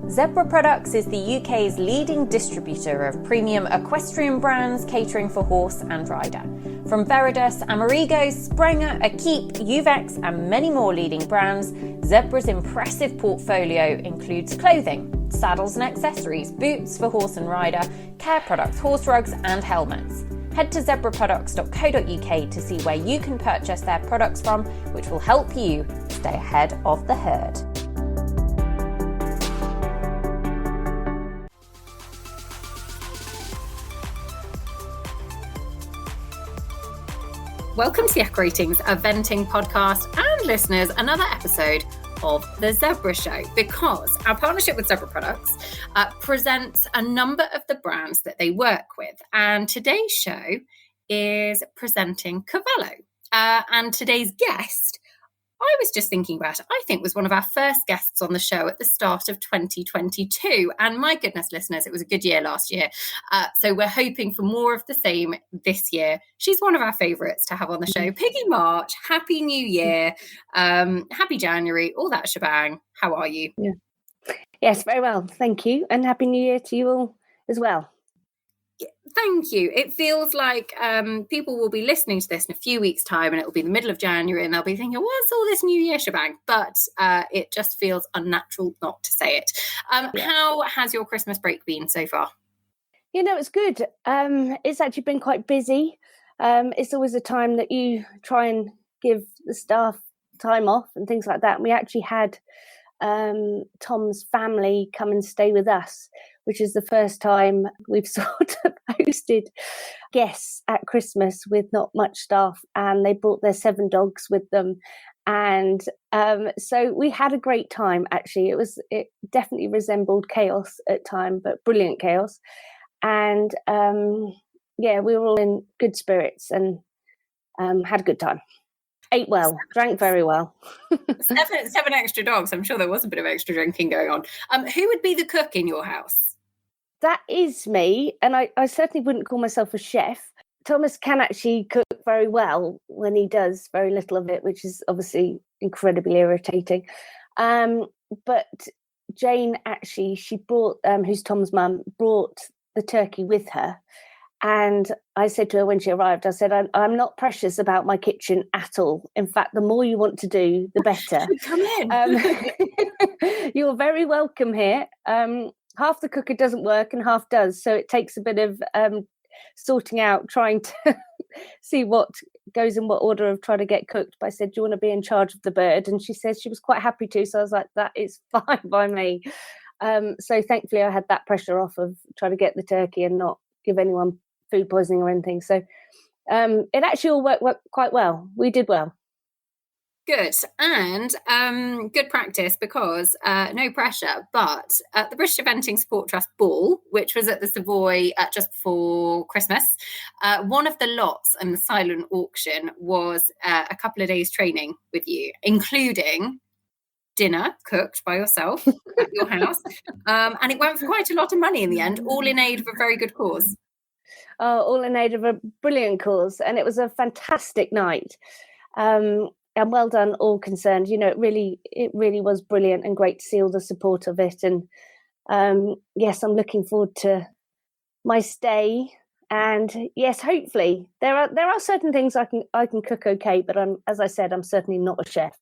Zebra Products is the UK's leading distributor of premium equestrian brands catering for horse and rider. From Veridus, Amerigo, Sprenger, Akeep, Uvex and many more leading brands, Zebra's impressive portfolio includes clothing, saddles and accessories, boots for horse and rider, care products, horse rugs and helmets. Head to zebraproducts.co.uk to see where you can purchase their products from, which will help you stay ahead of the herd. Welcome to the Ratings Eventing podcast and listeners, another episode of The Zebra Show, because our partnership with Zebra Products presents a number of the brands that they work with. And today's show is presenting Cavallo. And today's guest, I was just thinking about it, I think was one of our first guests on the show at the start of 2022. And my goodness, listeners, it was a good year last year. So we're hoping for more of the same this year. She's one of our favourites to have on the show. Piggy March, Happy New Year, Happy January, all that shebang. How are you? Yeah. Yes, very well. Thank you. And Happy New Year to you all as well. Thank you. It feels like people will be listening to this in a few weeks' time and it will be the middle of January and they'll be thinking, what's all this New Year shebang? But it just feels unnatural not to say it. How has your Christmas break been so far? You know, it's good. It's actually been quite busy. It's always a time that you try and give the staff time off and things like that. And we actually had Tom's family come and stay with us, which is the first time we've sort of hosted guests at Christmas with not much staff, and they brought their 7 dogs with them. And so we had a great time, actually. It definitely resembled chaos at time, but brilliant chaos. And we were all in good spirits and had a good time. Ate well, drank very well. 7 extra dogs. I'm sure there was a bit of extra drinking going on. Who would be the cook in your house? That is me, and I certainly wouldn't call myself a chef. Thomas can actually cook very well when he does very little of it, which is obviously incredibly irritating. But Jane actually, she brought, who's Tom's mum, brought the turkey with her. And I said to her when she arrived, I said, I'm not precious about my kitchen at all. In fact, the more you want to do, the better. Come in. You're very welcome here. Half the cooker doesn't work and half does. So it takes a bit of sorting out, trying to see what goes in what order of trying to get cooked. But I said, do you want to be in charge of the bird? And she says she was quite happy to. So I was like, that is fine by me. So thankfully I had that pressure off of trying to get the turkey and not give anyone food poisoning or anything. So it actually all worked quite well. We did well. Good. And good practice because no pressure, but at the British Eventing Support Trust Ball, which was at the Savoy just before Christmas, one of the lots in the silent auction was a couple of days training with you, including dinner cooked by yourself at your house. And it went for quite a lot of money in the end, all in aid of a very good cause. All in aid of a brilliant cause. And it was a fantastic night. And well done, all concerned. You know, it really was brilliant and great to see all the support of it. And yes, I'm looking forward to my stay. And yes, hopefully there are certain things I can cook okay, but as I said, I'm certainly not a chef.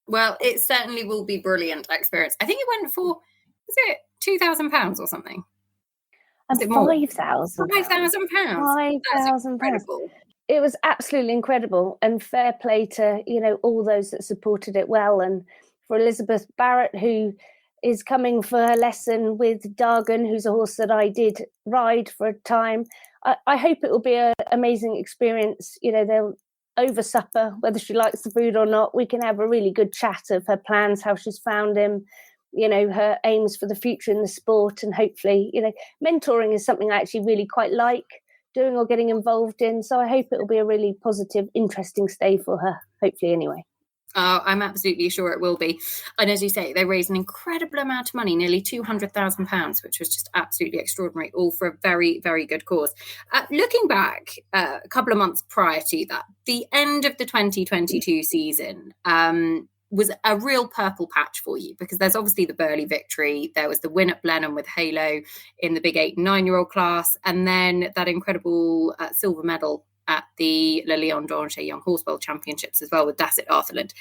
Well, it certainly will be brilliant experience. I think it went for, was it £2,000 or something? £5,000. £5,000. It was absolutely incredible, and fair play to, you know, all those that supported it well. And for Elizabeth Barrett, who is coming for her lesson with Dargan, who's a horse that I did ride for a time. I hope it will be an amazing experience. You know, they'll over supper, whether she likes the food or not. We can have a really good chat of her plans, how she's found him, you know, her aims for the future in the sport. And hopefully, you know, mentoring is something I actually really quite like doing or getting involved in. So I hope it will be a really positive, interesting stay for her, hopefully anyway. I'm absolutely sure it will be. And as you say, they raised an incredible amount of money, nearly £200,000, which was just absolutely extraordinary, all for a very, very good cause. Looking back a couple of months prior to that, the end of the 2022 season, was a real purple patch for you? Because there's obviously the Burley victory. There was the win at Blenheim with Halo in the big 8 and 9-year-old class. And then that incredible silver medal at the Le Lion d'Angers Young Horse World Championships as well with Dasset Arthurland.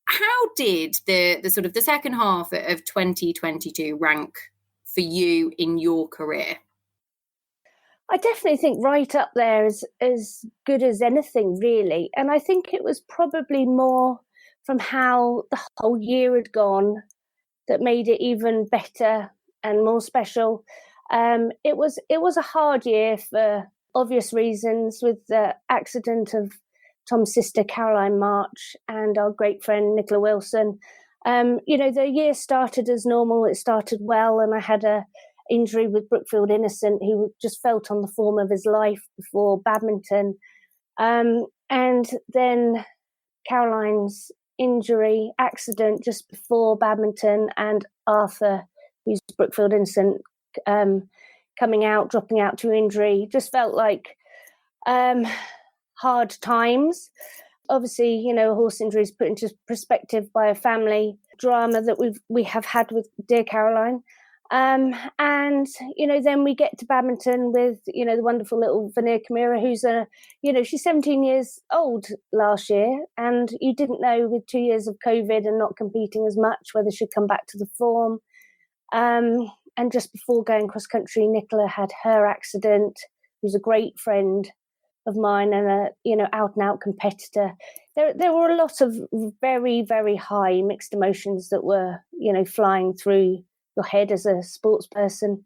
How did the sort of the second half of 2022 rank for you in your career? I definitely think right up there is as good as anything, really. And I think it was probably more from how the whole year had gone that made it even better and more special. It was a hard year for obvious reasons, with the accident of Tom's sister Caroline March and our great friend Nicola Wilson. The year started as normal. It started well, and I had a injury with Brookfield Innocent, who just felt on the form of his life before badminton. And then Caroline's injury, accident just before badminton, and Arthur, who's Brookfield Innocent, dropping out to injury, just felt like hard times. Obviously, a horse injury is put into perspective by a family drama that we have had with dear Caroline. Then we get to badminton with, the wonderful little Vanir Chimera, who's she's 17 years old last year. And you didn't know, with 2 years of COVID and not competing as much, whether she'd come back to the form. And just before going cross country, Nicola had her accident, who's a great friend of mine and a, out and out competitor. There were a lot of very, very high mixed emotions that were, flying through your head as a sports person,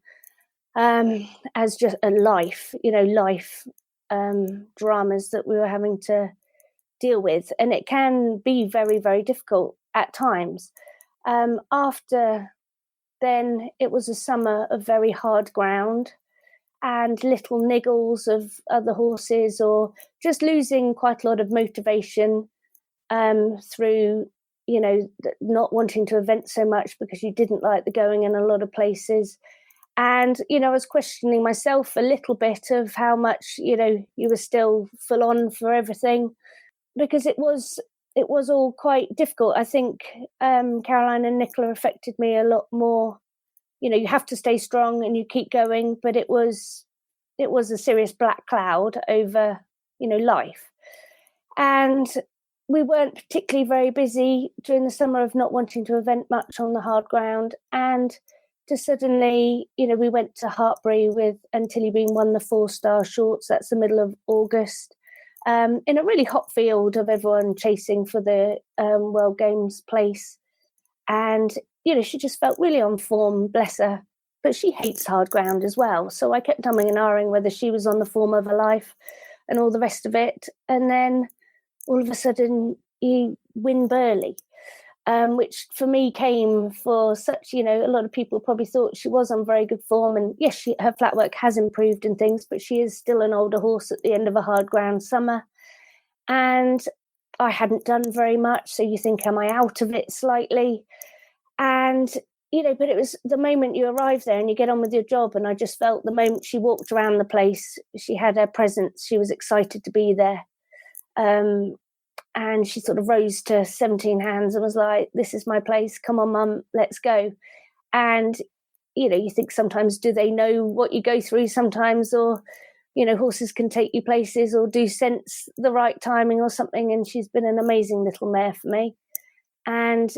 as just a life dramas that we were having to deal with. And it can be very, very difficult at times. After then, it was a summer of very hard ground and little niggles of other horses, or just losing quite a lot of motivation through not wanting to event so much because you didn't like the going in a lot of places. And, I was questioning myself a little bit of how much, you were still full on for everything, because it was all quite difficult. I think Caroline and Nicola affected me a lot more. You have to stay strong and you keep going, but it was a serious black cloud over, life. And we weren't particularly very busy during the summer of not wanting to event much on the hard ground. And to suddenly, we went to Hartbury with Antilly Bean won the 4-star shorts. That's the middle of August, in a really hot field of everyone chasing for the World Games place. And, she just felt really on form, bless her. But she hates hard ground as well. So I kept umming and ahhing whether she was on the form of her life and all the rest of it. And then all of a sudden you win Burley, which for me came for such, a lot of people probably thought she was on very good form. And yes, her flat work has improved and things, but she is still an older horse at the end of a hard ground summer. And I hadn't done very much. So you think, am I out of it slightly? And, but it was the moment you arrive there and you get on with your job. And I just felt the moment she walked around the place, she had her presence. She was excited to be there. And she sort of rose to 17 hands and was like, this is my place. Come on, Mum, let's go. And, you think sometimes, do they know what you go through sometimes? Or, horses can take you places or do sense the right timing or something. And she's been an amazing little mare for me. And,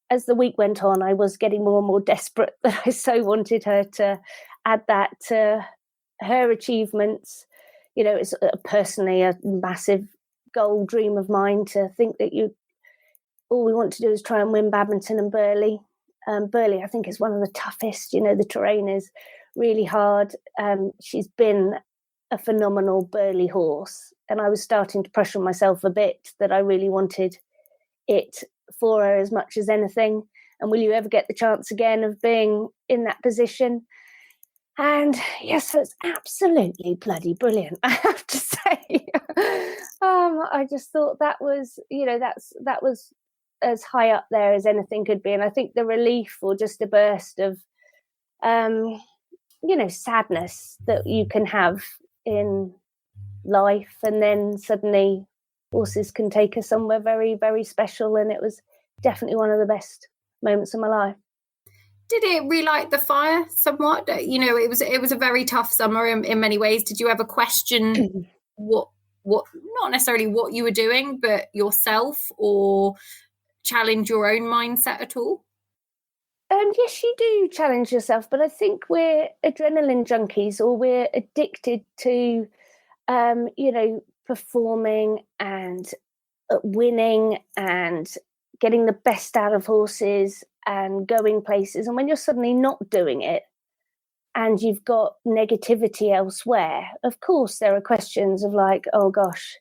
as the week went on, I was getting more and more desperate that I so wanted her to add that to her achievements. It's personally a massive goal, dream of mine to think that all we want to do is try and win badminton and Burley. Burley, I think, is one of the toughest. The terrain is really hard. She's been a phenomenal Burley horse, and I was starting to pressure myself a bit that I really wanted it for her as much as anything. And will you ever get the chance again of being in that position? And yes, it's absolutely bloody brilliant, I have to say. I just thought that was, that was as high up there as anything could be. And I think the relief, or just a burst of, sadness that you can have in life, and then suddenly horses can take us somewhere very, very special. And it was definitely one of the best moments of my life. Did it relight the fire somewhat? You know, it was a very tough summer in many ways. Did you ever question what not necessarily what you were doing, but yourself, or challenge your own mindset at all? Yes, you do challenge yourself, but I think we're adrenaline junkies, or we're addicted to, performing and winning and getting the best out of horses and going places. And when you're suddenly not doing it and you've got negativity elsewhere, of course, there are questions of like, oh gosh,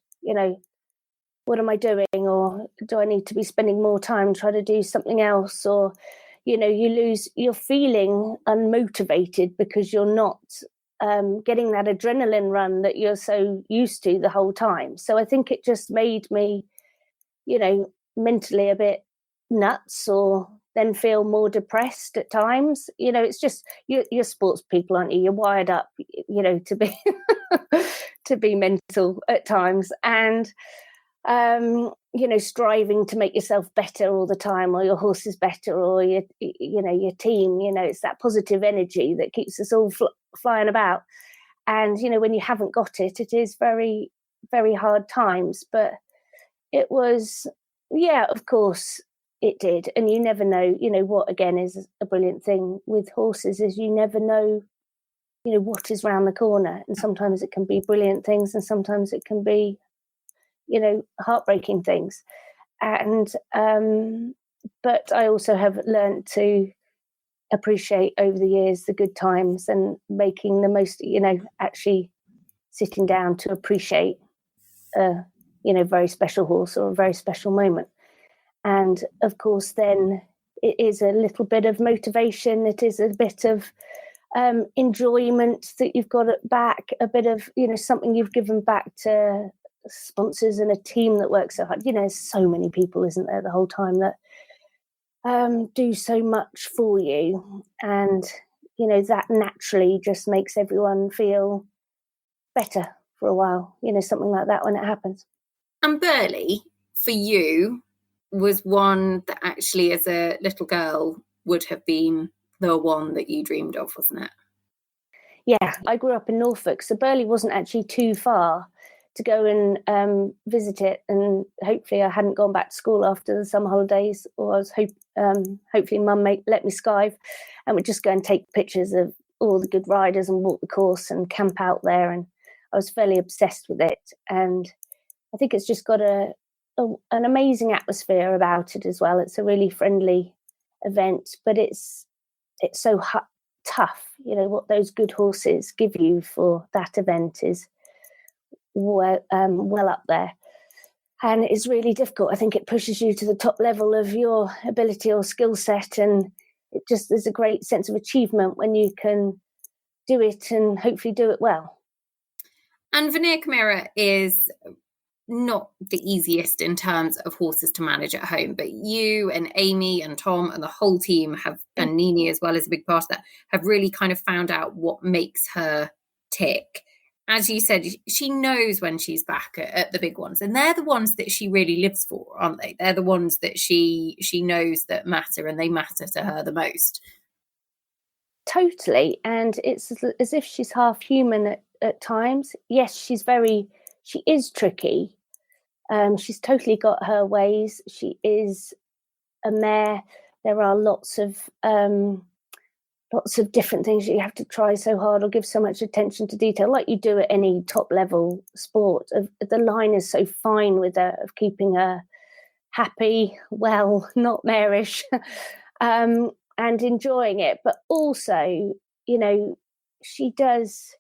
what am I doing? Or do I need to be spending more time trying to do something else? Or, you're feeling unmotivated because you're not getting that adrenaline run that you're so used to the whole time. So I think it just made me, mentally a bit nuts, or then feel more depressed at times. It's just you're sports people, aren't you? You're wired up, to be to be mental at times, and striving to make yourself better all the time, or your horse is better, or your team. It's that positive energy that keeps us all flying about. And when you haven't got it, it is very, very hard times. But it was, of course it did. And you never know. What again is a brilliant thing with horses is you never know, what is round the corner. And sometimes it can be brilliant things, and sometimes it can be, heartbreaking things. And but I also have learned to appreciate over the years the good times, and making the most, actually sitting down to appreciate a very special horse or a very special moment. And of course then it is a little bit of motivation, it is a bit of enjoyment that you've got back, a bit of something you've given back to sponsors and a team that works so hard. There's so many people, isn't there, the whole time, that do so much for you, and that naturally just makes everyone feel better for a while, something like that when it happens. And Burghley, for you, was one that actually as a little girl would have been the one that you dreamed of, wasn't it? Yeah, I grew up in Norfolk, so Burghley wasn't actually too far to go and visit it. And hopefully I hadn't gone back to school after the summer holidays, or I was hopefully Mum let me skive, and we'd just go and take pictures of all the good riders and walk the course and camp out there. And I was fairly obsessed with it. And I think it's just got an amazing atmosphere about it as well. It's a really friendly event, but it's so tough. What those good horses give you for that event is well up there, and it's really difficult. I think it pushes you to the top level of your ability or skill set, and it just, there's a great sense of achievement when you can do it and hopefully do it well. And Vernier Chimera is not the easiest in terms of horses to manage at home, but you and Amy and Tom and the whole team and Nini as well as a big part of that, have really kind of found out what makes her tick. As you said, she knows when she's back at the big ones, and they're the ones that she really lives for, aren't they? They're the ones that she knows that matter, and they matter to her the most. Totally. And it's as if she's half human at times. Yes, she is tricky. She's totally got her ways. She is a mare. There are lots of different things that you have to try so hard or give so much attention to detail, like you do at any top level sport. The line is so fine with her, of keeping her happy, well, not marish, and enjoying it. But also, she does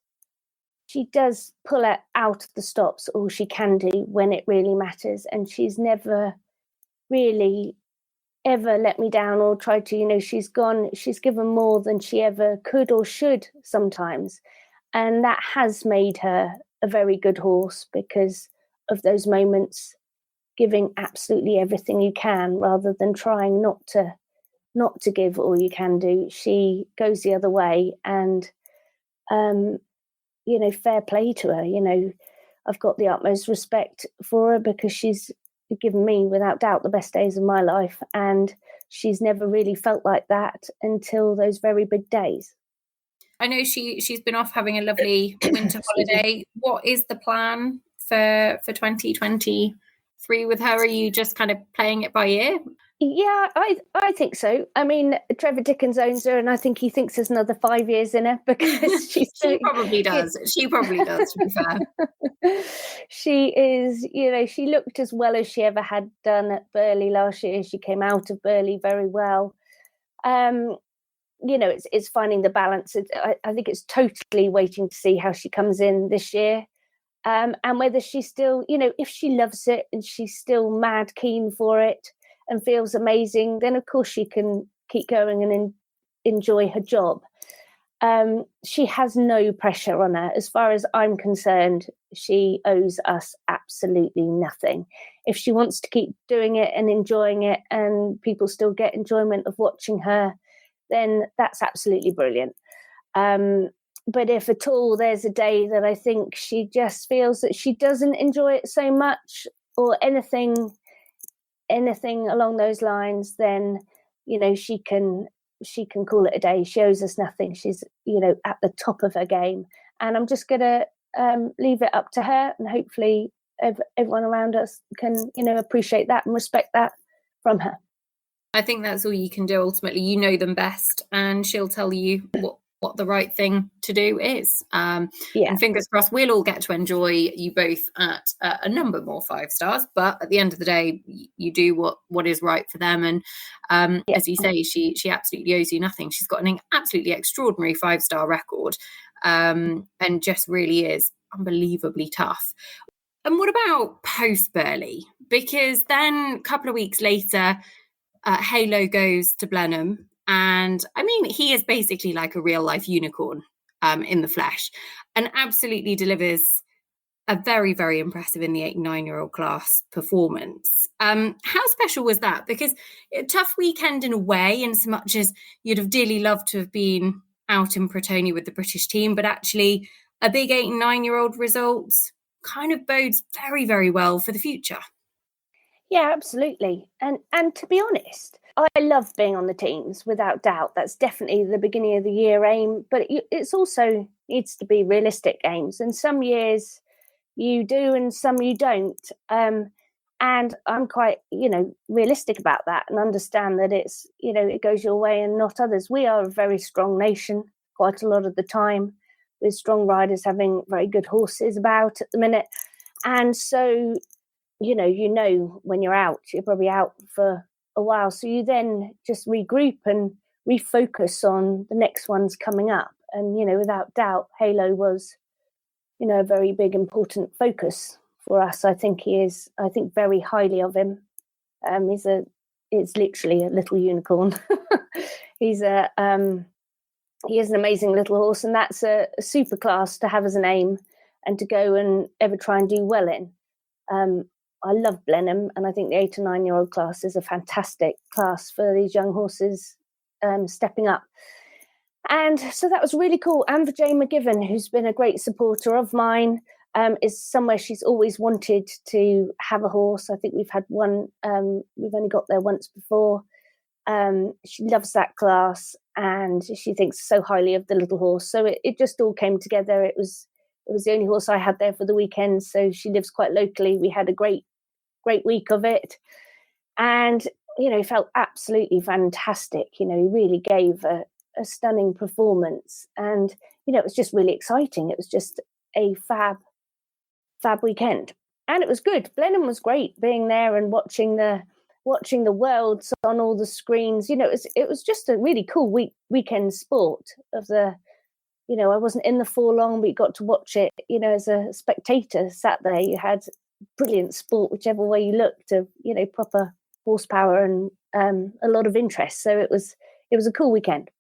pull it out of the stops all she can do when it really matters. And she's never really ever let me down or tried to, she's given more than she ever could or should sometimes. And that has made her a very good horse, because of those moments, giving absolutely everything you can rather than trying not to give all you can do. She goes the other way, and fair play to her. I've got the utmost respect for her because she's given me, without doubt, the best days of my life. And she's never really felt like that until those very big days. I know she's been off having a lovely winter holiday. What is the plan for 2023 with her? Are you just kind of playing it by ear? Yeah, I think so. I mean, Trevor Dickens owns her, and I think he thinks there's another 5 years in her because she's she probably does. She probably does, to be fair. She is, she looked as well as she ever had done at Burghley last year. She came out of Burghley very well. It's finding the balance. I think it's totally waiting to see how she comes in this year. And whether she still, if she loves it and she's still mad keen for it and feels amazing, then of course she can keep going and enjoy her job. She has no pressure on her. As far as I'm concerned, she owes us absolutely nothing. If she wants to keep doing it and enjoying it and people still get enjoyment of watching her, then that's absolutely brilliant. But if at all there's a day that I think she just feels that she doesn't enjoy it so much or anything along those lines, then, she can call it a day. She owes us nothing. She's, at the top of her game. And I'm just going to leave it up to her, and hopefully everyone around us can, appreciate that and respect that from her. I think that's all you can do. Ultimately, you know them best, and she'll tell you what the right thing to do is. And fingers crossed, we'll all get to enjoy you both at a number more 5 stars. But at the end of the day, you do what is right for them. And as you say, she absolutely owes you nothing. She's got an absolutely extraordinary 5-star record, and just really is unbelievably tough. And what about post Burghley? Because then a couple of weeks later, Halo goes to Blenheim, and I mean, he is basically like a real life unicorn in the flesh, and absolutely delivers a very, very impressive in the 8 and 9-year-old class performance. How special was that? Because a tough weekend in a way, in so much as you'd have dearly loved to have been out in Pretonia with the British team, but actually a big 8 and 9-year-old result kind of bodes very, very well for the future. Yeah, absolutely. And to be honest, I love being on the teams, without doubt. That's definitely the beginning of the year aim, but it's also needs to be realistic aims. And some years you do and some you don't. And I'm quite, realistic about that and understand that it's, it goes your way and not others. We are a very strong nation quite a lot of the time, with strong riders having very good horses about at the minute. And so, when you're out, you're probably out for a while. So you then just regroup and refocus on the next ones coming up. And, without doubt, Halo was, a very big, important focus for us. I think very highly of him. It's literally a little unicorn. He is an amazing little horse, and that's a super class to have as an aim and to go and ever try and do well in. I love Blenheim, and I think the 8 and 9-year-old class is a fantastic class for these young horses stepping up. And so that was really cool. And for Jane McGivern, who's been a great supporter of mine, is somewhere she's always wanted to have a horse. I think we've had one, we've only got there once before. She loves that class, and she thinks so highly of the little horse. So it just all came together. It was the only horse I had there for the weekend, so she lives quite locally. We had a great week of it, and felt absolutely fantastic. He really gave a stunning performance, and it was just really exciting. It was just a fab weekend, and it was good. Blenheim was great, being there and watching the worlds on all the screens. It was just a really cool weekend sport of the. I wasn't in the forelong, but you got to watch it, as a spectator sat there. You had brilliant sport, whichever way you looked, of, proper horsepower and a lot of interest. So it was a cool weekend.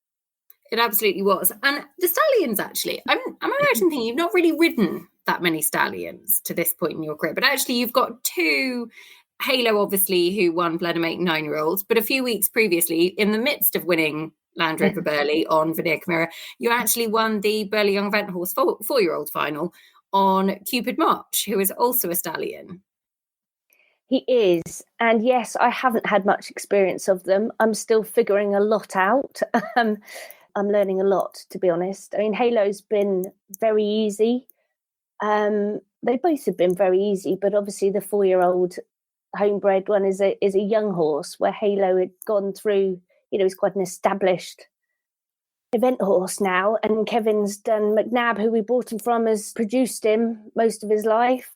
It absolutely was. And the stallions, actually, am I right in thinking you've not really ridden that many stallions to this point in your career, but actually you've got 2, Halo, obviously, who won Blenheim 8 and 9-year-olds, but a few weeks previously, in the midst of winning Land Rover Burghley on Veneer Chimera, you actually won the Burghley Young Event Horse 4-year-old final on Cupid March, who is also a stallion. He is. And yes, I haven't had much experience of them. I'm still figuring a lot out. I'm learning a lot, to be honest. I mean, Halo's been very easy. They both have been very easy, but obviously the 4-year-old homebred one is a young horse, where Halo had gone through, he's quite an established event horse now. And Kevin's done, McNabb, who we bought him from, has produced him most of his life.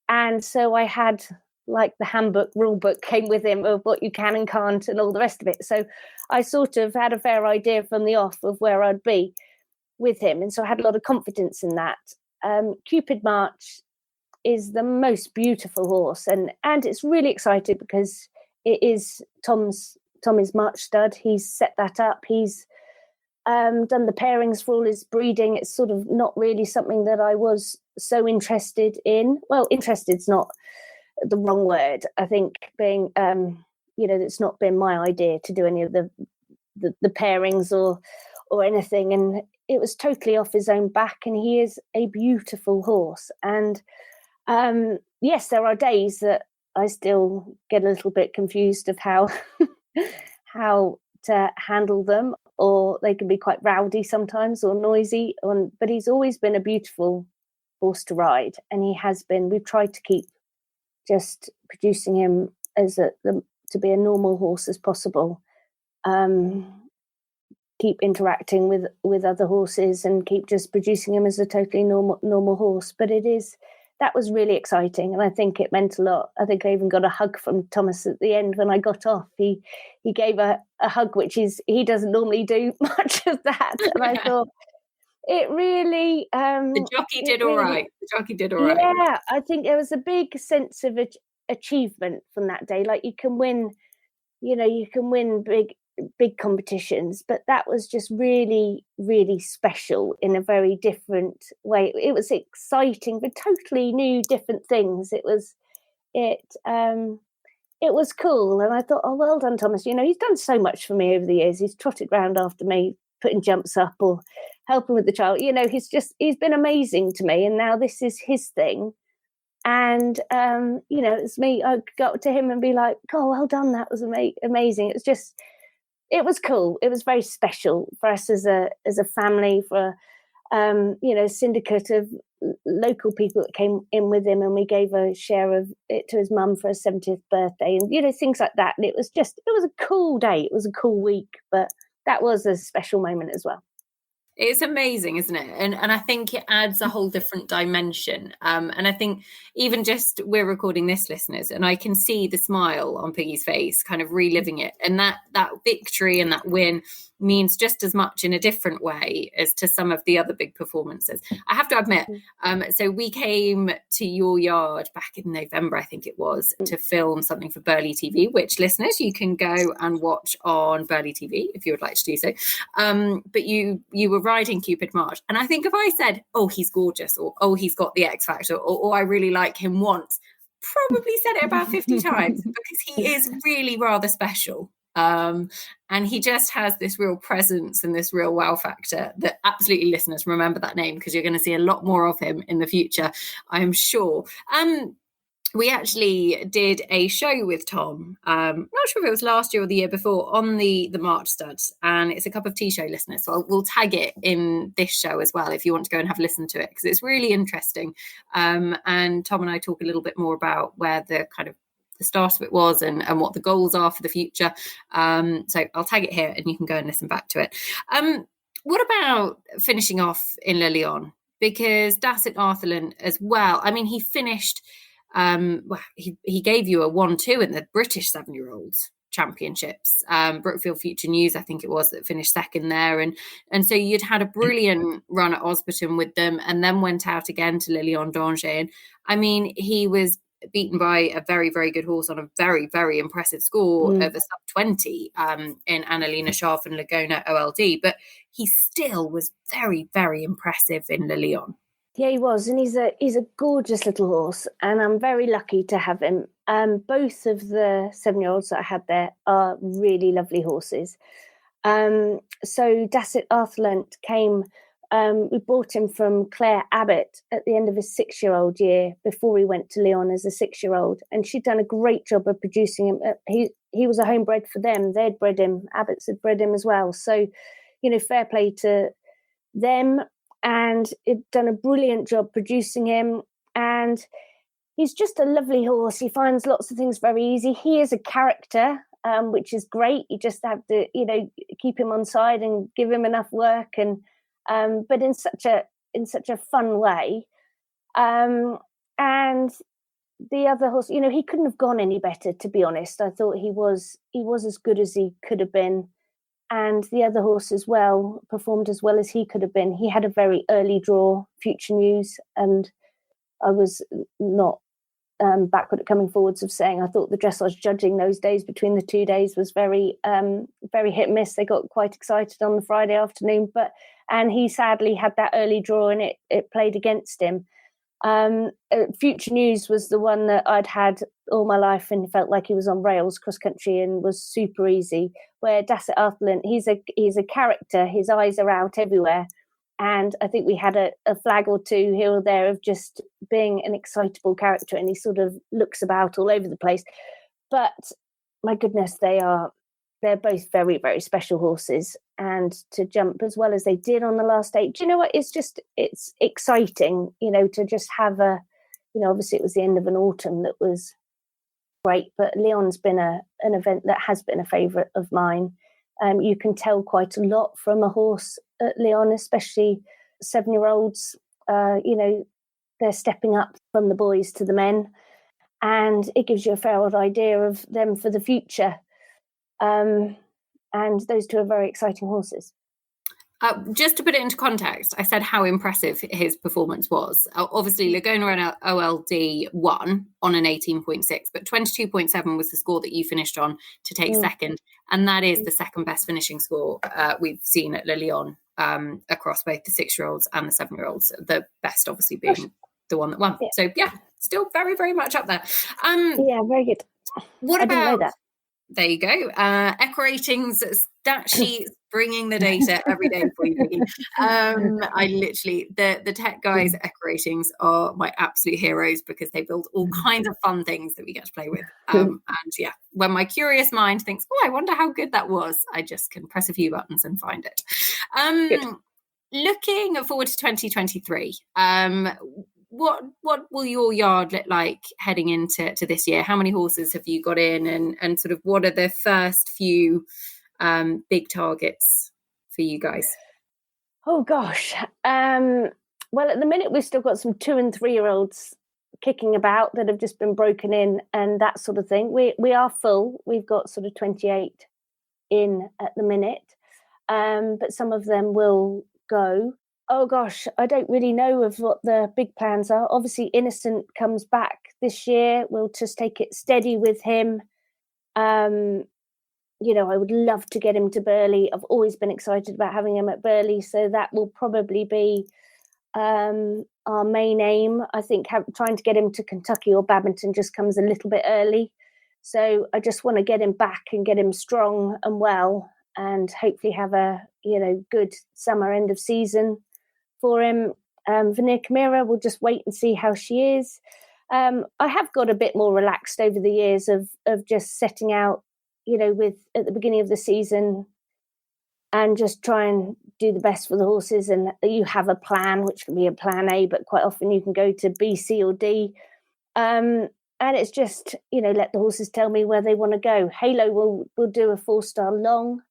And so I had, like, the handbook, rule book came with him of what you can and can't and all the rest of it. So I sort of had a fair idea from the off of where I'd be with him. And so I had a lot of confidence in that. Cupid March is the most beautiful horse. And it's really exciting because it is Tommy's March stud. He's set that up. He's done the pairings for all his breeding. It's sort of not really something that I was so interested in. Well, interested's not the wrong word. I think being, it's not been my idea to do any of the pairings or anything. And it was totally off his own back. And he is a beautiful horse. And yes, there are days that I still get a little bit confused of how to handle them, or they can be quite rowdy sometimes or noisy. But he's always been a beautiful horse to ride, and he has been. We've tried to keep just producing him as to be a normal horse as possible. Keep interacting with other horses and keep just producing him as a totally normal horse. But that was really exciting, and I think it meant a lot. I think I even got a hug from Thomas at the end when I got off. He gave a hug, which he doesn't normally do much of that, and I thought it really. The jockey did all right. The jockey did all right. Yeah, I think there was a big sense of achievement from that day. Like, you can win big competitions, but that was just really, really special in a very different way. It was exciting for totally new, different things. It was cool, and I thought, oh, well done, Thomas. He's done so much for me over the years. He's trotted round after me, putting jumps up or helping with the child. He's been amazing to me, and now this is his thing. And it's me. I go up to him and be like, oh, well done, that was amazing. It was cool. It was very special for us as a family, for a syndicate of local people that came in with him, and we gave a share of it to his mum for his 70th birthday, and things like that. And it was a cool day. It was a cool week, but that was a special moment as well. It's amazing, isn't it? And I think it adds a whole different dimension. And I think even just we're recording this, listeners, and I can see the smile on Piggy's face, kind of reliving it. And that victory and that win means just as much in a different way as to some of the other big performances. I have to admit, so we came to your yard back in November, I think it was, to film something for Burley TV, which, listeners, you can go and watch on Burley TV if you would like to do so. But you were riding Cupid March, and I think if I said, oh, he's gorgeous, or oh, he's got the X Factor, or I really like him once, probably said it about 50 times, because he is really rather special. And he just has this real presence and this real wow factor that absolutely, listeners, remember that name, because you're going to see a lot more of him in the future, I'm sure. We actually did a show with Tom, not sure if it was last year or the year before, on the March studs, and it's a cup of tea show, listeners. So we'll tag it in this show as well if you want to go and have a listen to it, because it's really interesting. And Tom and I talk a little bit more about where the kind of the start of it was and what the goals are for the future. So I'll tag it here and you can go and listen back to it. What about finishing off in Le Lion? Because Dasset Arthurland as well, I mean, he finished... he gave you a 1-2 in the British 7-year-olds championships. Brookfield Future News, I think it was, that finished second there, and so you'd had a brilliant run at Osberton with them, and then went out again to Le Lion d'Angers. And I mean, he was beaten by a very, very good horse on a very, very impressive score of a sub-20 in Annalena Scharf and Laguna OLD, but he still was very, very impressive in Le Lion. Yeah, he was, and he's a gorgeous little horse, and I'm very lucky to have him. Both of the 7-year-olds that I had there are really lovely horses. So Dasset Arthurland came we bought him from Claire Abbott at the end of his 6-year-old year before he went to Lyon as a 6-year-old. And she'd done a great job of producing him. He was a homebred for them. They'd bred him. Abbott's had bred him as well. So, fair play to them. And it'd done a brilliant job producing him. And he's just a lovely horse. He finds lots of things very easy. He is a character, which is great. You just have to, keep him on side and give him enough work, and but in such a fun way. And the other horse, he couldn't have gone any better, to be honest. I thought he was as good as he could have been. And the other horse as well performed as well as he could have been. He had a very early draw, Future News, and I was not backward at coming forwards of saying I thought the dressage judging those days between the 2 days was very hit and miss. They got quite excited on the Friday afternoon, and he sadly had that early draw and it played against him. Future News was the one that I'd had all my life and felt like he was on rails cross country and was super easy. Where Dasset Arthurland, he's a character. His eyes are out everywhere. And I think we had a flag or two here or there of just being an excitable character, and he sort of looks about all over the place. But my goodness, they're both very, very special horses. And to jump as well as they did on the last 8, do you know what? It's exciting, to just have obviously it was the end of an autumn that was great, but Lyon's been an event that has been a favourite of mine. You can tell quite a lot from a horse at Lyon, especially 7-year-olds. They're stepping up from the boys to the men, and it gives you a fair old idea of them for the future. And those two are very exciting horses. Just to put it into context, I said how impressive his performance was. Obviously, Laguna and OLD won on an 18.6, but 22.7 was the score that you finished on to take second. And that is the second best finishing score we've seen at Le Lyon across both the 6-year-olds and the 7-year-olds. The best, obviously, being the one that won. Yeah. So, yeah, still very, very much up there. Yeah, very good. What I about... didn't know that. There you go. Equiratings, stat sheets, bringing the data every day for you, Piggy. I literally, the tech guys at Equiratings are my absolute heroes because they build all kinds of fun things that we get to play with. And yeah, when my curious mind thinks, I wonder how good that was, I just can press a few buttons and find it. Looking forward to 2023, what will your yard look like heading into this year? How many horses have you got in, and sort of what are the first few big targets for you guys? Oh gosh. Well, at the minute we've still got some 2 and 3-year-olds kicking about that have just been broken in and that sort of thing. We are full. We've got sort of 28 in at the minute, but some of them will go. Oh gosh, I don't really know of what the big plans are. Obviously, Innocent comes back this year. We'll just take it steady with him. I would love to get him to Burley. I've always been excited about having him at Burley, so that will probably be our main aim. I think trying to get him to Kentucky or Badminton just comes a little bit early. So I just want to get him back and get him strong and well, and hopefully have a good summer end of season for him. Veneer Chimera, we'll just wait and see how she is. I have got a bit more relaxed over the years of just setting out, with at the beginning of the season and just try and do the best for the horses. And you have a plan, which can be a plan A, but quite often you can go to B, C or D. And it's just, let the horses tell me where they want to go. Halo will do a 4-star long.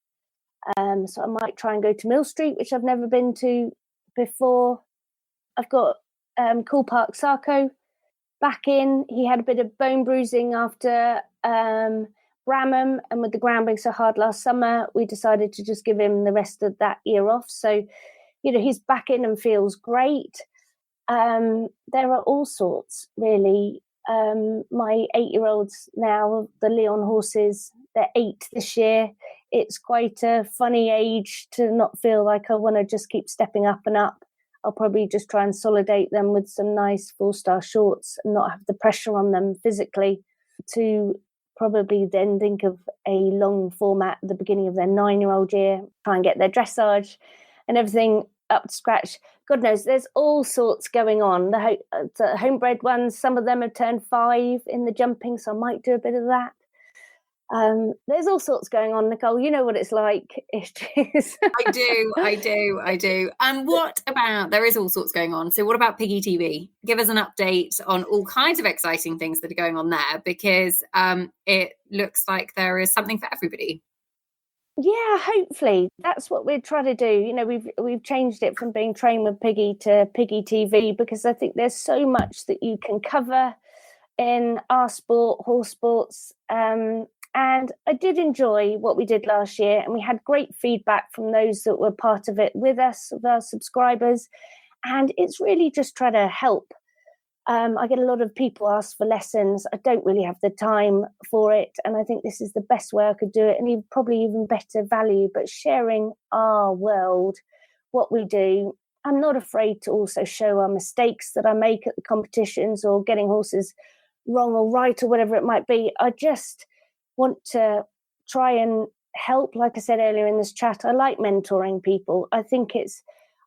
So I might try and go to Mill Street, which I've never been to before. I've got Cool Park Sarko back in. He had a bit of bone bruising after Bramham, and with the ground being so hard last summer, we decided to just give him the rest of that year off. So, he's back in and feels great. There are all sorts, really. My 8-year-olds now, the Lyon horses, they're 8 this year. It's quite a funny age to not feel like I want to just keep stepping up and up. I'll probably just try and consolidate them with some nice 4-star shorts and not have the pressure on them physically, to probably then think of a long format at the beginning of their 9-year-old year, try and get their dressage and everything up to scratch. God knows, there's all sorts going on. The homebred ones, some of them have turned 5 in the jumping, so I might do a bit of that. There's all sorts going on, Nicole. You know what it's like. It is. I do. And what about, there is all sorts going on. So what about Piggy TV? Give us an update on all kinds of exciting things that are going on there, because it looks like there is something for everybody. Yeah, hopefully that's what we're trying to do. You know, we've changed it from being Train with Piggy to Piggy TV, because I think there's so much that you can cover in our sport, horse sports. And I did enjoy what we did last year, and we had great feedback from those that were part of it with us, of our subscribers. And it's really just trying to help. I get a lot of people ask for lessons. I don't really have the time for it. And I think this is the best way I could do it, and probably even better value. But sharing our world, what we do, I'm not afraid to also show our mistakes that I make at the competitions, or getting horses wrong or right, or whatever it might be. I just want to try and help. Like I said earlier in this chat, I like mentoring people. I think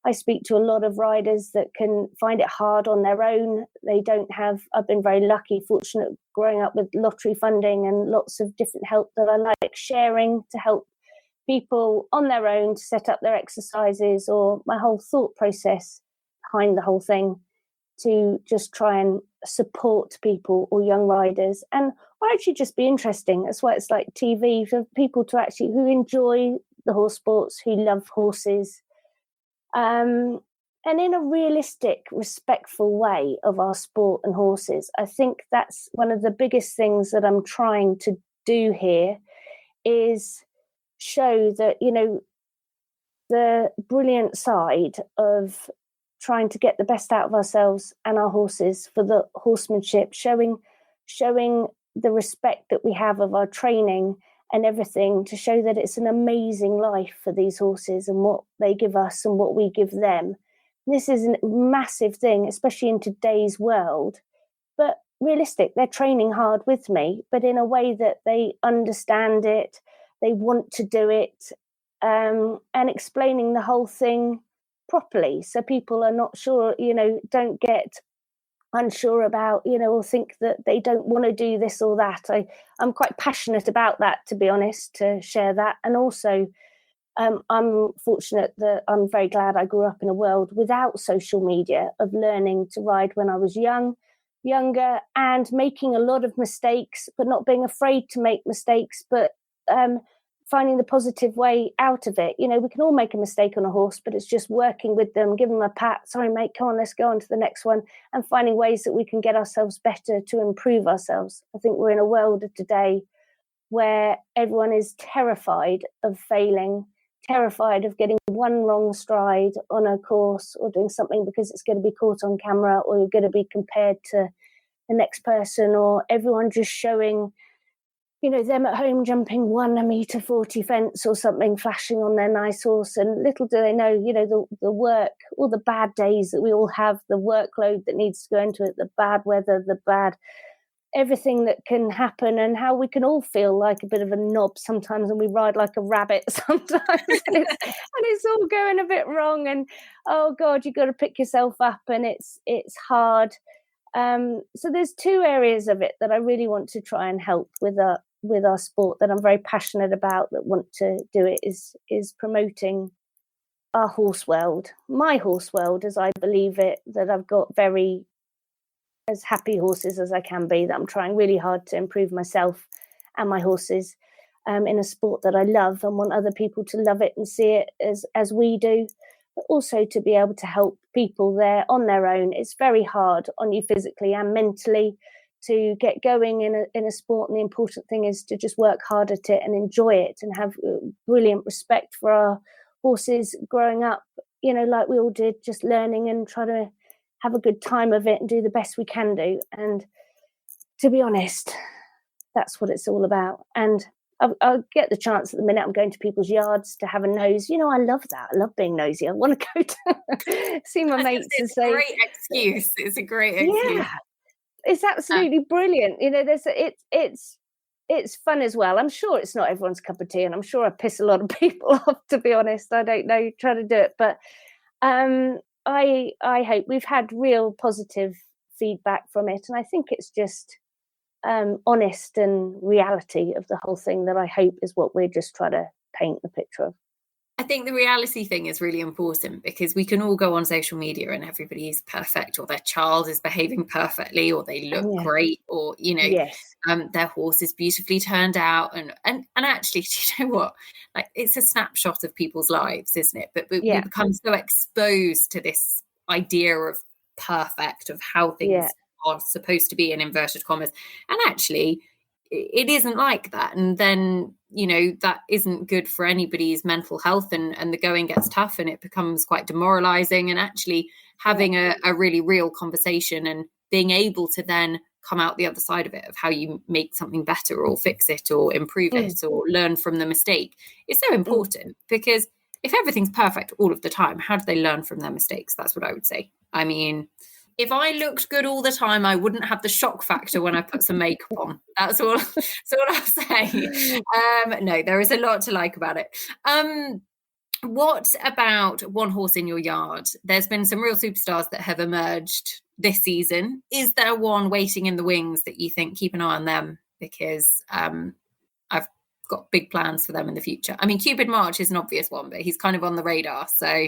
I speak to a lot of riders that can find it hard on their own. I've been very lucky, fortunate, growing up with lottery funding and lots of different help that I like sharing to help people on their own to set up their exercises, or my whole thought process behind the whole thing, to just try and support people or young riders, and or actually just be interesting. That's why it's like TV, for people to actually who enjoy the horse sports, who love horses, and in a realistic, respectful way of our sport and horses. I think that's one of the biggest things that I'm trying to do here, is show that, you know, the brilliant side of trying to get the best out of ourselves and our horses for the horsemanship, showing the respect that we have of our training and everything, to show that it's an amazing life for these horses and what they give us and what we give them. This is a massive thing, especially in today's world. But realistic, they're training hard with me, but in a way that they understand it, they want to do it, and explaining the whole thing properly, so people are not sure, you know, don't get unsure about, you know, or think that they don't want to do this or that. I'm quite passionate about that, to be honest, to share that. And also I'm fortunate that I'm very glad I grew up in a world without social media, of learning to ride when I was younger, and making a lot of mistakes, but not being afraid to make mistakes, but finding the positive way out of it. You know, we can all make a mistake on a horse, but it's just working with them, giving them a pat. Sorry, mate, come on, let's go on to the next one, and finding ways that we can get ourselves better to improve ourselves. I think we're in a world of today where everyone is terrified of failing, terrified of getting one wrong stride on a course, or doing something because it's going to be caught on camera, or you're going to be compared to the next person, or everyone just showing, you know, them at home jumping 1.40 meter fence or something, flashing on their nice horse. And little do they know, you know, the work, all the bad days that we all have, the workload that needs to go into it, the bad weather, everything that can happen, and how we can all feel like a bit of a knob sometimes, and we ride like a rabbit sometimes, and it's all going a bit wrong, and oh God, you've got to pick yourself up, and it's hard. So there's two areas of it that I really want to try and help with our sport, that I'm very passionate about, that want to do it, is promoting our horse world, my horse world as I believe it, that I've got as happy horses as I can be, that I'm trying really hard to improve myself and my horses in a sport that I love, and want other people to love it and see it as we do, but also to be able to help people there on their own. It's very hard on you physically and mentally to get going in a sport, and the important thing is to just work hard at it and enjoy it, and have brilliant respect for our horses growing up, you know, like we all did, just learning and trying to have a good time of it and do the best we can do. And to be honest, that's what it's all about. And I'll get the chance at the minute. I'm going to people's yards to have a nose. You know, I love that. I love being nosy. I want to go to see my mates and say, great excuse. It's a great excuse. Yeah, it's absolutely brilliant. You know, it's fun as well. I'm sure it's not everyone's cup of tea, and I'm sure I piss a lot of people off, to be honest. I don't know, try to do it, but I hope we've had real positive feedback from it, and I think it's just honest and reality of the whole thing that I hope is what we're just trying to paint the picture of. I think the reality thing is really important, because we can all go on social media and everybody is perfect, or their child is behaving perfectly, or they look great, or, you know, their horse is beautifully turned out. And actually, do you know what? Like, it's a snapshot of people's lives, isn't it? But we become so exposed to this idea of perfect, of how things are supposed to be, in inverted commas. And actually, it isn't like that. And then, you know, that isn't good for anybody's mental health, and the going gets tough and it becomes quite demoralizing. And actually having a really real conversation and being able to then come out the other side of it, of how you make something better or fix it or improve it or learn from the mistake, is so important. Because if everything's perfect all of the time, how do they learn from their mistakes? That's what I would say. I mean, if I looked good all the time, I wouldn't have the shock factor when I put some makeup on. That's all I'll say. No, there is a lot to like about it. What about one horse in your yard? There's been some real superstars that have emerged this season. Is there one waiting in the wings that you think, keep an eye on them? Because I've got big plans for them in the future. I mean, Piggy March is an obvious one, but he's kind of on the radar. So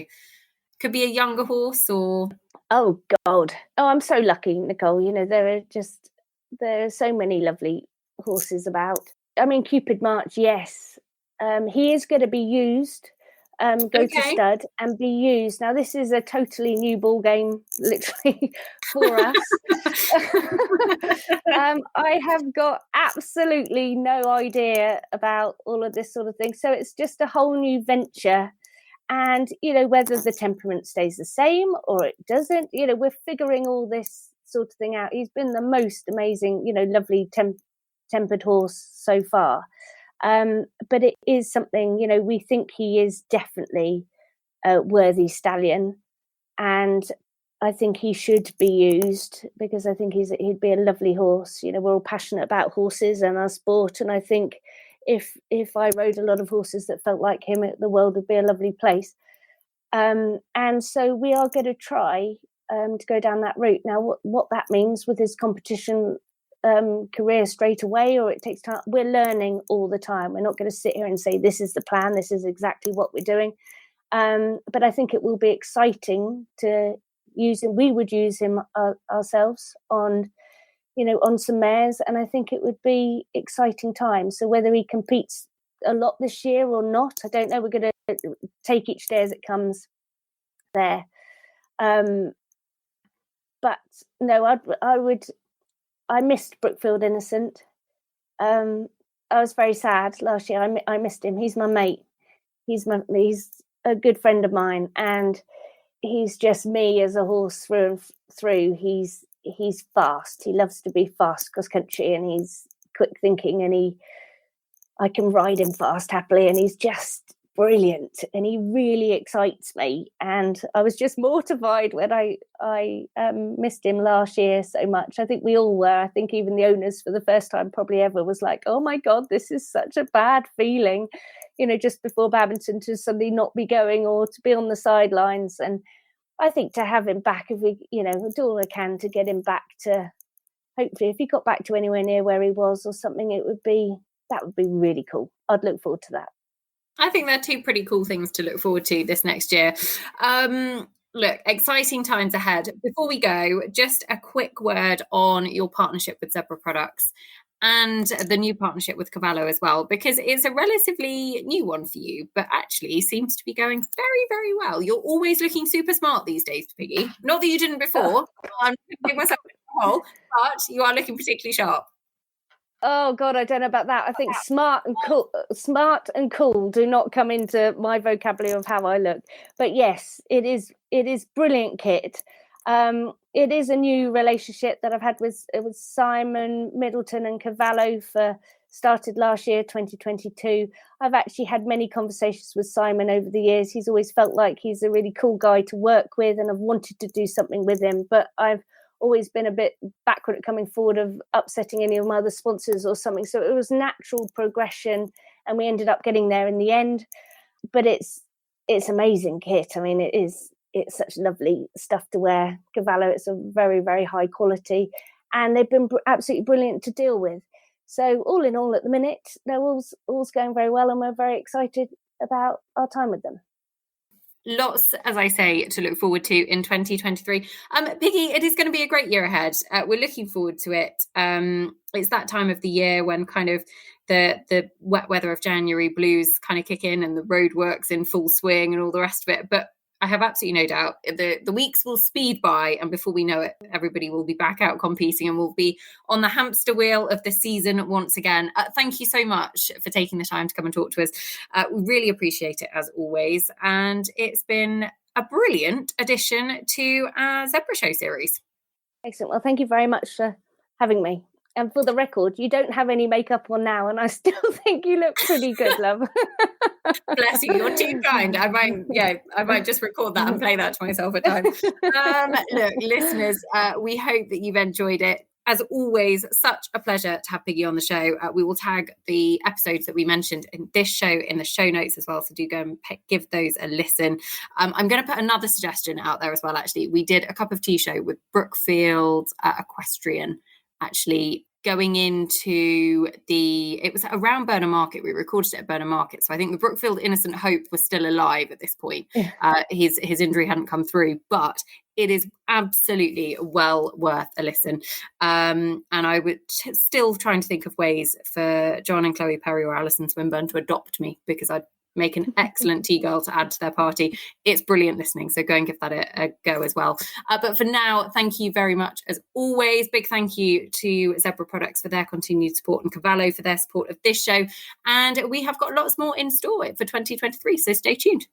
could be a younger horse, or... Oh, God. Oh, I'm so lucky, Nicole. You know, there are so many lovely horses about. I mean, Piggy March, yes. He is going to be used, to stud and be used. Now, this is a totally new ball game, literally, for us. I have got absolutely no idea about all of this sort of thing. So it's just a whole new venture. And, you know, whether the temperament stays the same or it doesn't, you know, we're figuring all this sort of thing out. He's been the most amazing, you know, lovely tempered horse so far. But it is something, you know, we think he is definitely a worthy stallion. And I think he should be used, because I think he'd be a lovely horse. You know, we're all passionate about horses and our sport. And I think if I rode a lot of horses that felt like him, the world would be a lovely place. And so we are going to try to go down that route. Now, what that means with his competition career straight away, or it takes time, we're learning all the time. We're not going to sit here and say, this is the plan, this is exactly what we're doing. But I think it will be exciting to use him. We would use him ourselves on, you know, on some mares, and I think it would be exciting times. So whether he competes a lot this year or not, I don't know. We're going to take each day as it comes there. But no, I missed Brookfield Innocent. I was very sad last year. I missed him. He's my mate. He's a good friend of mine, and he's just me as a horse through and through. He's fast. He loves to be fast cross country, and he's quick thinking, and I can ride him fast happily, and he's just brilliant, and he really excites me. And I was just mortified when I missed him last year so much. I think we all were. I think even the owners, for the first time probably ever, was like, oh my God, this is such a bad feeling, you know, just before Badminton, to suddenly not be going or to be on the sidelines. And I think to have him back, if we, you know, we'll do all I can to get him back to, hopefully if he got back to anywhere near where he was or something, that would be really cool. I'd look forward to that. I think they're two pretty cool things to look forward to this next year. Look, exciting times ahead. Before we go, just a quick word on your partnership with Zebra Products and the new partnership with Cavallo as well, because it's a relatively new one for you, but actually seems to be going very, very well. You're always looking super smart these days, Piggy. Not that you didn't before. I'm giving myself a hole, but you are looking particularly sharp. Oh God, I don't know about that. I think smart and cool do not come into my vocabulary of how I look. But yes, it is brilliant kit. It is a new relationship that I've had with Simon Middleton and Cavallo started last year, 2022. I've actually had many conversations with Simon over the years. He's always felt like he's a really cool guy to work with, and I've wanted to do something with him, but I've always been a bit backward at coming forward of upsetting any of my other sponsors or something. So it was natural progression, and we ended up getting there in the end. But it's amazing kit. I mean, it it's such lovely stuff to wear. Cavallo, it's a very, very high quality, and they've been absolutely brilliant to deal with. So all in all, at the minute, they're all's going very well, and we're very excited about our time with them. Lots, as I say, to look forward to in 2023. Piggy, it is going to be a great year ahead. We're looking forward to it. It's that time of the year when kind of the wet weather of January blues kind of kick in and the road works in full swing and all the rest of it. But I have absolutely no doubt the weeks will speed by, and before we know it, everybody will be back out competing and we'll be on the hamster wheel of the season once again. Thank you so much for taking the time to come and talk to us. We really appreciate it as always. And it's been a brilliant addition to our Zebra Show series. Excellent. Well, thank you very much for having me. And for the record, you don't have any makeup on now, and I still think you look pretty good, love. Bless you. You're too kind. I might just record that and play that to myself at times. Look, listeners, we hope that you've enjoyed it. As always, such a pleasure to have Piggy on the show. We will tag the episodes that we mentioned in this show in the show notes as well, so do go and give those a listen. I'm going to put another suggestion out there as well, actually. We did a cup of tea show with Brookfield Equestrian, actually going into it was around Burnham Market. We recorded it at Burnham Market. So I think the Brookfield Innocent Hope was still alive at this point. His injury hadn't come through, but it is absolutely well worth a listen. And I would still trying to think of ways for John and Chloe Perry or Alison Swinburne to adopt me, because I'd make an excellent tea girl to add to their party. It's brilliant listening, so go and give that a go as well. But for now, thank you very much as always. Big thank you to Zebra Products for their continued support and Cavallo for their support of this show. And we have got lots more in store for 2023, so stay tuned.